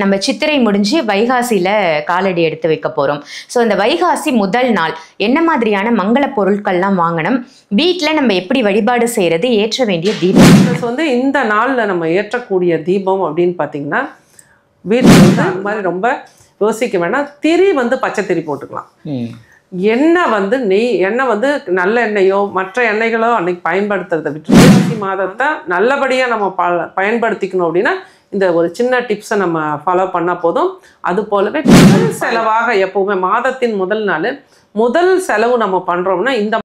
நம்ம சித்திரை முடிஞ்சு வைகாசியில காலடி எடுத்து வைக்க போறோம். ஸோ இந்த வைகாசி முதல் நாள் என்ன மாதிரியான மங்கள பொருட்கள்லாம் வாங்கணும், வீட்டில் நம்ம எப்படி வழிபாடு செய்யறது, ஏற்ற வேண்டிய தீபம் இந்த நாள்ல நம்ம ஏற்றக்கூடிய தீபம் அப்படின்னு பார்த்தீங்கன்னா, வீட்டில் அந்த மாதிரி ரொம்ப யோசிக்க வேண்டாம். திரி பச்சை திரி போட்டுக்கலாம். எண்ணெய் நெய் எண்ணெய் நல்ல எண்ணெயோ மற்ற எண்ணெய்களோ அன்னைக்கு பயன்படுத்துறதை விட்டு மாதத்தை நல்லபடியாக நம்ம பயன்படுத்திக்கணும் அப்படின்னா இந்த ஒரு சின்ன டிப்ஸை நம்ம ஃபாலோ பண்ணால் போதும். அது போலவே முதல் செலவாக எப்பவுமே மாதத்தின் முதல் நாள் முதல் செலவு நம்ம பண்ணுறோம்னா இந்த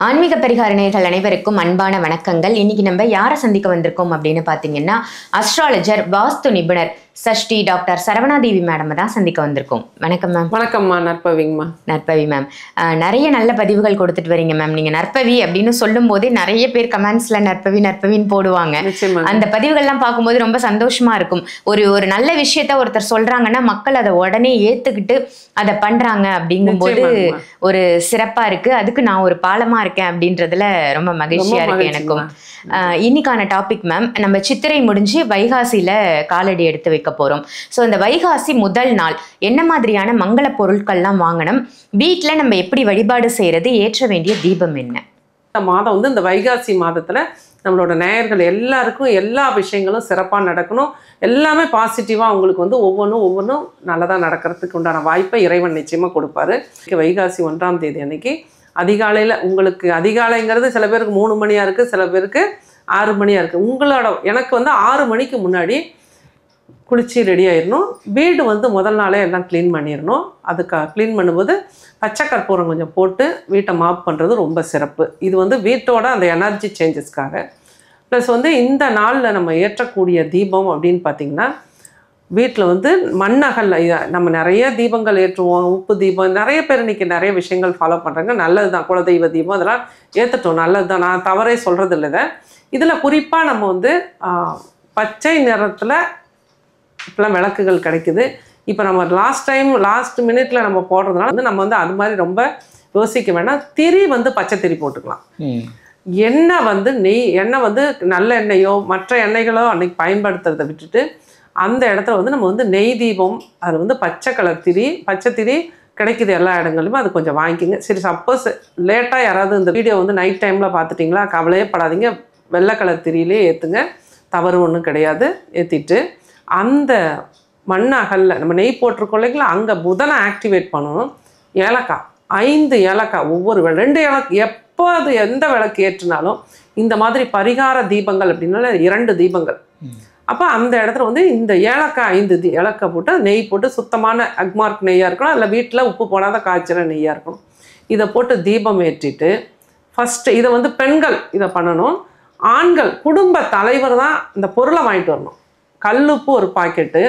ஆன்மீக பரிகார நேயர்கள் அனைவருக்கும் அன்பான வணக்கங்கள். இன்னைக்கு நம்ம யாரை சந்திக்க வந்திருக்கோம் அப்படின்னு பார்த்தீங்கன்னா, அஸ்ட்ராலஜர், வாஸ்து நிபுணர் சஷ்டி டாக்டர் சரவணாதேவி மேடம் தான் சந்திக்க வந்திருக்கோம். வணக்கம் மேம். வணக்கம்மா. நற்பவிங்கம்மா. நற்பவி மேம். நிறைய நல்ல பதிவுகள் கொடுத்துட்டு வரீங்க மேம். நீங்கள் நற்பவி அப்படின்னு சொல்லும் போதே நிறைய பேர் கமெண்ட்ஸில் நற்பவி நற்பவின்னு போடுவாங்க. அந்த பதிவுகள்லாம் பார்க்கும்போது ரொம்ப சந்தோஷமா இருக்கும். ஒரு நல்ல விஷயத்த ஒருத்தர் சொல்றாங்கன்னா மக்கள் அதை உடனே ஏற்றுக்கிட்டு அதை பண்ணுறாங்க அப்படிங்கும்போது ஒரு சிறப்பாக இருக்குது. அதுக்கு நான் ஒரு பாலமாக இருக்கேன் அப்படின்றதுல ரொம்ப மகிழ்ச்சியாக இருக்கு எனக்கும். இன்னைக்கான டாபிக் மேம், நம்ம சித்திரை முடிஞ்சு வைகாசியில காலடி எடுத்து வைக்க போறோம். ஸோ இந்த வைகாசி முதல் நாள் என்ன மாதிரியான மங்கள பொருட்கள்லாம் வாங்கணும், வீட்டில் நம்ம எப்படி வழிபாடு செய்யறது, ஏற்ற வேண்டிய தீபம் என்ன? இந்த மாதம் இந்த வைகாசி மாதத்துல நம்மளோட நேயர்கள் எல்லாருக்கும் எல்லா விஷயங்களும் சிறப்பாக நடக்கணும். எல்லாமே பாசிட்டிவாக அவங்களுக்கு ஒவ்வொன்றும் நல்லதாக நடக்கிறதுக்கு உண்டான வாய்ப்பை இறைவன் நிச்சயமாக கொடுப்பாரு. வைகாசி 1ஆம் தேதி அன்னைக்கு அதிகாலையில், உங்களுக்கு அதிகாலைங்கிறது சில பேருக்கு 3 மணியாக இருக்குது, சில பேருக்கு 6 மணியாக இருக்குது. உங்களோட எனக்கு 6 மணிக்கு முன்னாடி குளிச்சு ரெடி ஆயிடணும். வீடு முதல் நாளே எல்லாம் க்ளீன் பண்ணிடணும். அதுக்கு க்ளீன் பண்ணும்போது பச்சை கற்பூரம் கொஞ்சம் போட்டு வீட்டை மாப் பண்ணுறது ரொம்ப சிறப்பு. இது வீட்டோட அந்த எனர்ஜி சேஞ்சஸ்க்காக. ப்ளஸ் இந்த நாளில் நம்ம ஏற்றக்கூடிய தீபம் அப்படின்னு பார்த்திங்கன்னா, வீட்டில் மண்ணகல் நம்ம நிறைய தீபங்கள் ஏற்றுவோம். உப்பு தீபம், நிறைய பேர் இன்றைக்கி நிறைய விஷயங்கள் ஃபாலோ பண்ணுறாங்க. நல்லது தான். குலதெய்வ தீபம் அதெல்லாம் ஏற்றட்டும், நல்லது தான். நான் தவறே சொல்கிறது இல்லை. இதில் குறிப்பாக நம்ம பச்சை நிறத்தில் இப்போலாம் விளக்குகள் கிடைக்குது. இப்போ நம்ம லாஸ்ட் மினிட்ல நம்ம போடுறதுனால நம்ம அது மாதிரி ரொம்ப யோசிக்க வேண்டாம். திரி பச்சை திரி போட்டுக்கலாம். எண்ணெய் நெய் எண்ணெய் நல்ல எண்ணெயோ மற்ற எண்ணெய்களோ அன்னைக்கு பயன்படுத்துறதை விட்டுட்டு அந்த இடத்துல நம்ம நெய் தீபம், அது பச்சை கலர் திரி, பச்சை திரி கிடைக்குது எல்லா இடங்களுமே. அது கொஞ்சம் வாங்கிக்கிங்க. சரி, சப்போஸ் லேட்டாக யாராவது இந்த வீடியோ நைட் டைமில் பார்த்துட்டிங்களா, கவலையே படாதீங்க. வெள்ளை கலர் திரியிலே ஏற்றுங்க, தவறு ஒன்றும் கிடையாது. ஏற்றிட்டு அந்த மண் அகலில் நம்ம நெய் போட்டிருக்கோம் இல்லைங்களா, அங்கே புதனை ஆக்டிவேட் பண்ணணும். ஏலக்காய் 5 ஏலக்காய், ஒவ்வொரு 2 ஏலக்காய். எப்போ அது எந்த விளக்கு ஏற்றினாலும் இந்த மாதிரி பரிகார தீபங்கள் அப்படின்னால 2 தீபங்கள். அப்போ அந்த இடத்துல இந்த ஏலக்காய் 5 ஏலக்காய் போட்டு நெய் போட்டு, சுத்தமான அக்மார்க் நெய்யாக இருக்கணும், இல்லை வீட்டில் உப்பு போடாத காய்ச்சிற நெய்யாக இருக்கணும். இதை போட்டு தீபம் ஏற்றிட்டு ஃபஸ்ட்டு இதை பெண்கள் இதை பண்ணணும். ஆண்கள் குடும்ப தலைவர் தான் இந்த பொருளை வாங்கிட்டு வரணும். கல்லுப்பு ஒரு பாக்கெட்டு,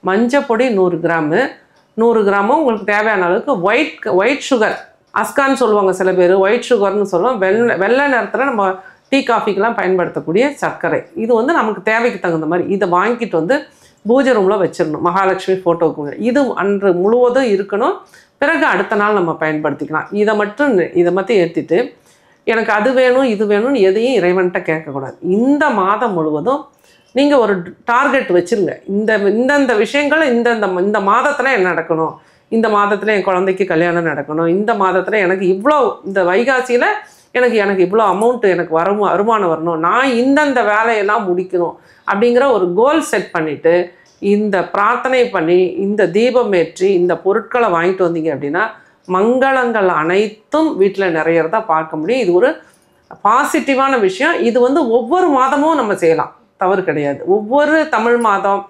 மஞ்சப்பொடி 100 கிராமு, 100 கிராமும் உங்களுக்கு தேவையான அளவுக்கு ஒயிட் சுகர், அஸ்கான்னு சொல்லுவாங்க சில பேர், ஒயிட் சுகர்னு சொல்லுவோம். வெள்ளை நேரத்தில் நம்ம டீ காஃபிக்கெலாம் பயன்படுத்தக்கூடிய சர்க்கரை. இது நமக்கு தேவைக்கு தகுந்த மாதிரி இதை வாங்கிட்டு பூஜை ரூமில் வச்சிடணும். மகாலட்சுமி ஃபோட்டோவுக்கு இது அன்று முழுவதும் இருக்கணும். பிறகு அடுத்த நாள் நம்ம பயன்படுத்திக்கலாம். இதை மட்டும் ஏற்றிட்டு எனக்கு அது வேணும் இது வேணும்னு எதையும் இறைவன்கிட்ட கேட்கக்கூடாது. இந்த மாதம் முழுவதும் நீங்கள் ஒரு டார்கெட் வச்சுருங்க. இந்தந்த விஷயங்கள் இந்த மாதத்தில் என்ன நடக்கணும், இந்த மாதத்தில் என் குழந்தைக்கு கல்யாணம் நடக்கணும், இந்த மாதத்தில் எனக்கு இவ்வளோ, இந்த வைகாசியில் எனக்கு இவ்வளோ அமௌண்ட்டு எனக்கு வருமானம் வரணும், நான் இந்தந்த வேலையெல்லாம் முடிக்கணும் அப்படிங்கிற ஒரு கோல் செட் பண்ணிவிட்டு இந்த பிரார்த்தனை பண்ணி இந்த தீபம் ஏற்றி இந்த பொருட்களை வாங்கிட்டு வந்தீங்க அப்படின்னா மங்களங்கள் அனைத்தும் வீட்டில் நிறையறதா பார்க்க முடியும். இது ஒரு பாசிட்டிவான விஷயம். இது ஒவ்வொரு மாதமும் நம்ம செய்யலாம், தவறு கிடையாது. ஒவ்வொரு தமிழ் மாதம்,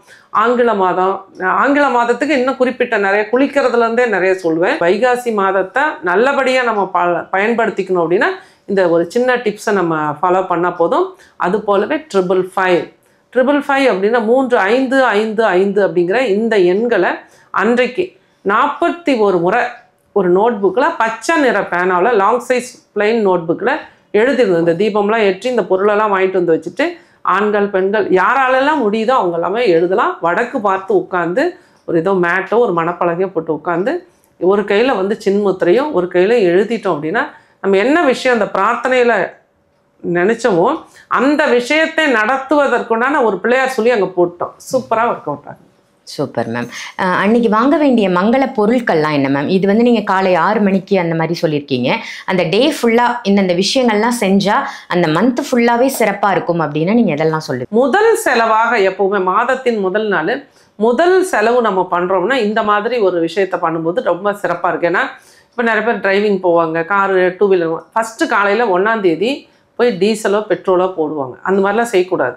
ஆங்கில மாதத்துக்கு இன்னும் குறிப்பிட்ட நிறைய குளிக்கிறதுலேருந்தே நிறைய சொல்லுவேன். வைகாசி மாதத்தை நல்லபடியாக நம்ம பயன்படுத்திக்கணும் அப்படின்னா இந்த ஒரு சின்ன டிப்ஸை நம்ம ஃபாலோ பண்ணால் போதும். அது போலவே 555 அப்படின்னா 3 5 5 5 அப்படிங்கிற இந்த எண்களை அன்றைக்கு 41 முறை ஒரு நோட் புக்கில் பச்சை நிற பேனாவில் லாங் சைஸ் பிளைன் நோட் புக்கில் எழுதிருந்தோம். இந்த தீபம்லாம் ஏற்றி இந்த பொருளெல்லாம் வாங்கிட்டு வந்து வச்சுட்டு ஆண்கள் பெண்கள் யாராலெல்லாம் முடியுதோ அவங்க எல்லாமே எழுதலாம். வடக்கு பார்த்து உட்காந்து ஒரு ஏதோ மேட்டோ ஒரு மணப்பலகையோ போட்டு உட்காந்து ஒரு கையில் வந்து சின்முத்திரையும் ஒரு கையில் எழுதிட்டோம் அப்படின்னா நம்ம என்ன விஷயம் அந்த பிரார்த்தனையில் நினச்சோமோ அந்த விஷயத்தை நடத்துவதற்குண்டான ஒரு பிள்ளையார் சொல்லி அங்கே போட்டோம். சூப்பராக ஒர்க் அவுட் ஆகும். Super ma'am. அன்னைக்கு வாங்க வேண்டிய மங்கள பொருட்கள்லாம் என்ன மேம்? இது வந்து நீங்கள் காலை 6 மணிக்கு அந்த மாதிரி சொல்லியிருக்கீங்க. அந்த டே ஃபுல்லாக இந்த விஷயங்கள்லாம் செஞ்சால் அந்த மந்த் ஃபுல்லாகவே சிறப்பாக இருக்கும் அப்படின்னா நீங்கள் எதெல்லாம் சொல்லுங்கள்? முதல் செலவாக எப்போவுமே மாதத்தின் முதல் நாள் முதல் செலவு நம்ம பண்ணுறோம்னா இந்த மாதிரி ஒரு விஷயத்தை பண்ணும்போது ரொம்ப சிறப்பாக இருக்குது. ஏன்னா இப்போ நிறைய பேர் டிரைவிங் போவாங்க, காரு, 2 வீலர். ஃபஸ்ட்டு காலையில் 1ஆம் தேதி போய் டீசலோ பெட்ரோலோ போடுவாங்க. அந்த மாதிரிலாம் செய்யக்கூடாது.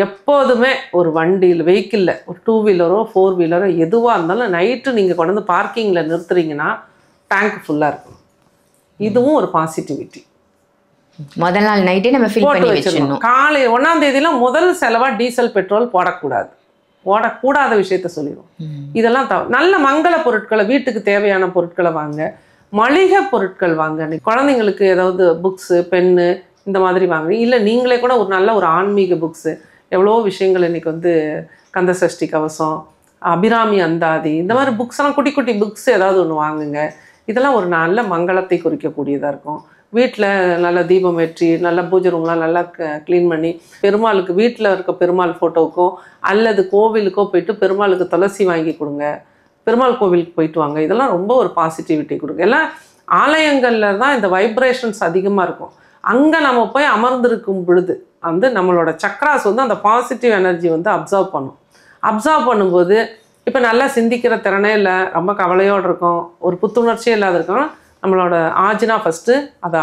எப்போதுமே ஒரு வண்டியில் வெஹிக்கிளில் ஒரு 2 வீலரோ 4 வீலரோ எதுவாக இருந்தாலும் நைட்டு நீங்கள் கொண்டு வந்து பார்க்கிங்கில் நிறுத்துறீங்கன்னா டேங்க் ஃபுல்லாக இருக்கும். இதுவும் ஒரு பாசிட்டிவிட்டி. முதல் நாள் நைட்டே நம்ம ஃபில் பண்ணி வச்சிடணும். காலை 1ஆம் தேதியில் முதல் செலவாக டீசல் பெட்ரோல் போடக்கூடாது. போடக்கூடாத விஷயத்த சொல்லிடுவோம். இதெல்லாம் நல்ல மங்கள பொருட்களை வீட்டுக்கு தேவையான பொருட்களை வாங்க, மளிகை பொருட்கள் வாங்க. குழந்தைங்களுக்கு ஏதாவது புக்ஸு பென்னு இந்த மாதிரி வாங்க. இல்லை நீங்களே கூட ஒரு நல்ல ஒரு ஆன்மீக புக்ஸு எவ்வளோ விஷயங்கள் இன்றைக்கி வந்து கந்தசஷ்டி கவசம், அபிராமி அந்தாதி இந்த மாதிரி புக்ஸ்லாம் குட்டி குட்டி புக்ஸ் ஏதாவது ஒன்று வாங்குங்க. இதெல்லாம் ஒரு நல்ல மங்களத்தை குறிக்கக்கூடியதாக இருக்கும். வீட்டில் நல்ல தீபம் ஏற்றி நல்ல பூஜை ரூம்லாம் நல்லா க்ளீன் பண்ணி பெருமாளுக்கு வீட்டில் இருக்க பெருமாள் ஃபோட்டோவுக்கோ அல்லது கோவிலுக்கோ போயிட்டு பெருமாளுக்கு துளசி வாங்கி கொடுங்க. பெருமாள் கோவிலுக்கு போயிட்டு வாங்க. இதெல்லாம் ரொம்ப ஒரு பாசிட்டிவிட்டி கொடுங்க. எல்லாம் ஆலயங்களில் தான் இந்த வைப்ரேஷன்ஸ் அதிகமாக இருக்கும். அங்கே நம்ம போய் அமர்ந்திருக்கும் பொழுது வந்து நம்மளோட சக்ராஸ் வந்து அந்த பாசிட்டிவ் எனர்ஜி வந்து அப்சர்வ் பண்ணும். அப்சர்வ் பண்ணும்போது இப்போ நல்லா சிந்திக்கிற திறனே இல்லை, ரொம்ப கவலையோடு இருக்கும், ஒரு புத்துணர்ச்சியே இல்லாத இருக்கோம், நம்மளோட ஆஜினா ஃபஸ்ட்டு அதை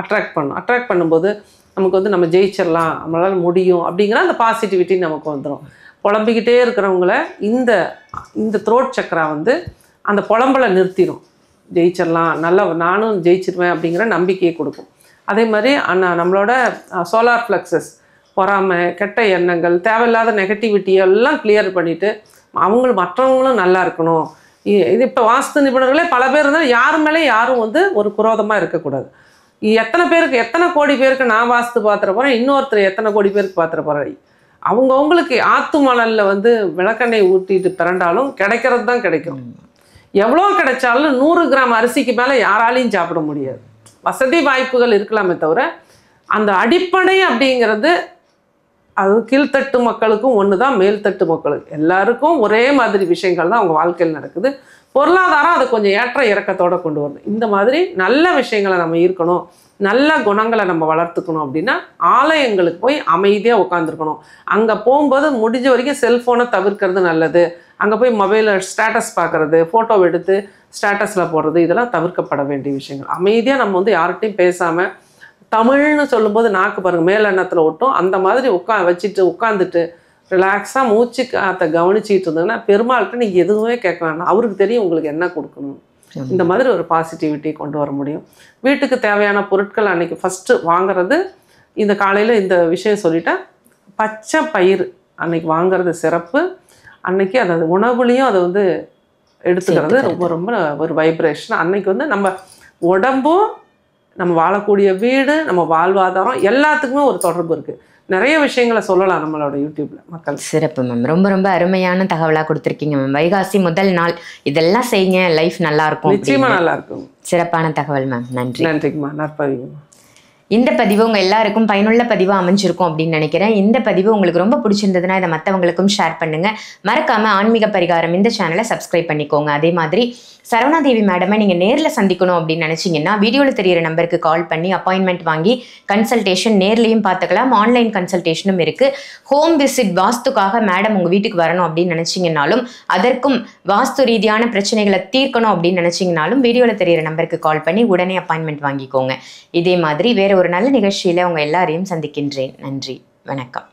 அட்ராக்ட் பண்ணும். அட்ராக்ட் பண்ணும்போது நமக்கு வந்து நம்ம ஜெயிச்சிடலாம், நம்மளால் முடியும் அப்படிங்கிற அந்த பாசிட்டிவிட்டி நமக்கு வந்துடும். புலம்பிக்கிட்டே இருக்கிறவங்கள இந்த த்ரோட் சக்கரா வந்து அந்த புலம்பலை நிறுத்திடும். ஜெயிச்சிடலாம், நல்லா நானும் ஜெயிச்சிருவேன் அப்படிங்கிற நம்பிக்கையை கொடுக்கும். அதே மாதிரி நம்மளோட சோலார் ஃப்ளக்ஸஸ், பொறாமை, கெட்ட எண்ணங்கள், தேவையில்லாத நெகட்டிவிட்டி எல்லாம் கிளியர் பண்ணிவிட்டு மற்றவங்களும் நல்லா இருக்கணும். இது இப்போ வாஸ்து நிபுணர்களே பல பேர் இருந்தால் யாரு மேலே யாரும் வந்து ஒரு குரோதமாக இருக்கக்கூடாது. எத்தனை கோடி பேருக்கு நான் வாஸ்து பார்த்துற போகிறேன், இன்னொருத்தர் எத்தனை கோடி பேருக்கு பார்த்துற போகிறேன். அவங்கவுங்களுக்கு ஆத்து மணலில் வந்து விளக்கெண்ணெய் ஊற்றிட்டு பிறண்டாலும் கிடைக்கிறது தான் கிடைக்கும். எவ்வளோ கிடைச்சாலும் 100 கிராம் அரிசிக்கு மேலே யாராலையும் சாப்பிட முடியாது. வசதி வாய்ப்புகள் இருக்கலாமே தவிர அந்த அடிப்படை அப்படிங்கிறது அது கீழ்த்தட்டு மக்களுக்கும் ஒன்று தான், மேல்தட்டு மக்களுக்கு எல்லாருக்கும் ஒரே மாதிரி விஷயங்கள் தான் அவங்க வாழ்க்கையில் நடக்குது. பொருளாதாரம் அதை கொஞ்சம் ஏற்ற இறக்கத்தோடு கொண்டு வருது. இந்த மாதிரி நல்ல விஷயங்களை நம்ம ஈர்க்கணும், நல்ல குணங்களை நம்ம வளர்த்துக்கணும் அப்படின்னா ஆலயங்களுக்கு போய் அமைதியாக உட்காந்துருக்கணும். அங்கே போகும்போது முடிஞ்ச வரைக்கும் செல்ஃபோனை தவிர்க்கிறது நல்லது. அங்கே போய் மொபைலில் ஸ்டேட்டஸ் பார்க்குறது, ஃபோட்டோ எடுத்து ஸ்டேட்டஸில் போடுறது இதெல்லாம் தவிர்க்கப்பட வேண்டிய விஷயங்கள். அமைதியாக நம்ம வந்து யார்கிட்டையும் பேசாமல், தமிழ்னு சொல்லும்போது நாக்கு பாருங்கள் மேலெண்ணத்தில் ஒட்டும், அந்த மாதிரி உட்காந்துட்டு ரிலாக்ஸாக மூச்சு காற்றை கவனிச்சிட்டு இருந்ததுன்னா பெருமாள்கிட்ட நீங்கள் எதுவுமே கேட்க வேண்டாம், அவருக்கு தெரியும் உங்களுக்கு என்ன கொடுக்கணும். இந்த மாதிரி ஒரு பாசிட்டிவிட்டி கொண்டு வர முடியும். வீட்டுக்கு தேவையான பொருட்கள் அன்றைக்கி ஃபஸ்ட்டு வாங்குறது, இந்த காலையில் இந்த விஷயம் சொல்லிட்டேன், பச்சை பயிர் அன்றைக்கி வாங்குறது சிறப்பு. அன்றைக்கி அதை உணவுலேயும் அதை வந்து எடுத்துக்கிறது ரொம்ப ரொம்ப ஒரு வைப்ரேஷன். அன்றைக்கி வந்து நம்ம உடம்பும் நம்ம வாழக்கூடிய வீடு நம்ம வாழ்வாதாரம் எல்லாத்துக்குமே ஒரு தொடர்பு இருக்குது. நிறைய விஷயங்களை சொல்லலாம் நம்மளோட யூடியூப்ல மக்கள். சிறப்பு மேம், ரொம்ப ரொம்ப அருமையான தகவலாக கொடுத்துருக்கீங்க மேம். வைகாசி முதல் நாள் இதெல்லாம் செய்யுங்க, லைஃப் நல்லா இருக்கும். நிச்சயமா நல்லா இருக்கும். சிறப்பான தகவல் மேம். நன்றி. நன்றிங்கம்மா, நற்பதிவுமா. இந்த பதிவு உங்கள் எல்லாருக்கும் பயனுள்ள பதிவாக அமைஞ்சிருக்கும் அப்படின்னு நினைக்கிறேன். இந்த பதிவு உங்களுக்கு ரொம்ப பிடிச்சிருந்ததுன்னா இதை மற்றவங்களுக்கும் ஷேர் பண்ணுங்கள். மறக்காமல் ஆன்மீக பரிகாரம் இந்த சேனலை சப்ஸ்கிரைப் பண்ணிக்கோங்க. அதே மாதிரி சரவணாதேவி மேடமை நீங்கள் நேரில் சந்திக்கணும் அப்படின்னு நினச்சிங்கன்னா வீடியோவில் தெரியிற நம்பருக்கு கால் பண்ணி அப்பாயின்மெண்ட் வாங்கி கன்சல்டேஷன் நேர்லேயும் பார்த்துக்கலாம், ஆன்லைன் கன்சல்டேஷனும் இருக்குது. ஹோம் விசிட் வாஸ்துக்காக மேடம் உங்கள் வீட்டுக்கு வரணும் அப்படின்னு நினச்சிங்கனாலும், அதற்கும் வாஸ்து ரீதியான பிரச்சனைகளை தீர்க்கணும் அப்படின்னு நினச்சிங்கனாலும் வீடியோவில் தெரியிற நம்பருக்கு கால் பண்ணி உடனே அப்பாயின்மெண்ட் வாங்கிக்கோங்க. இதே மாதிரி வேறு ஒரு நல்ல நிகழ்ச்சியில் உங்கள் எல்லாரையும் சந்திக்கின்றேன். நன்றி, வணக்கம்.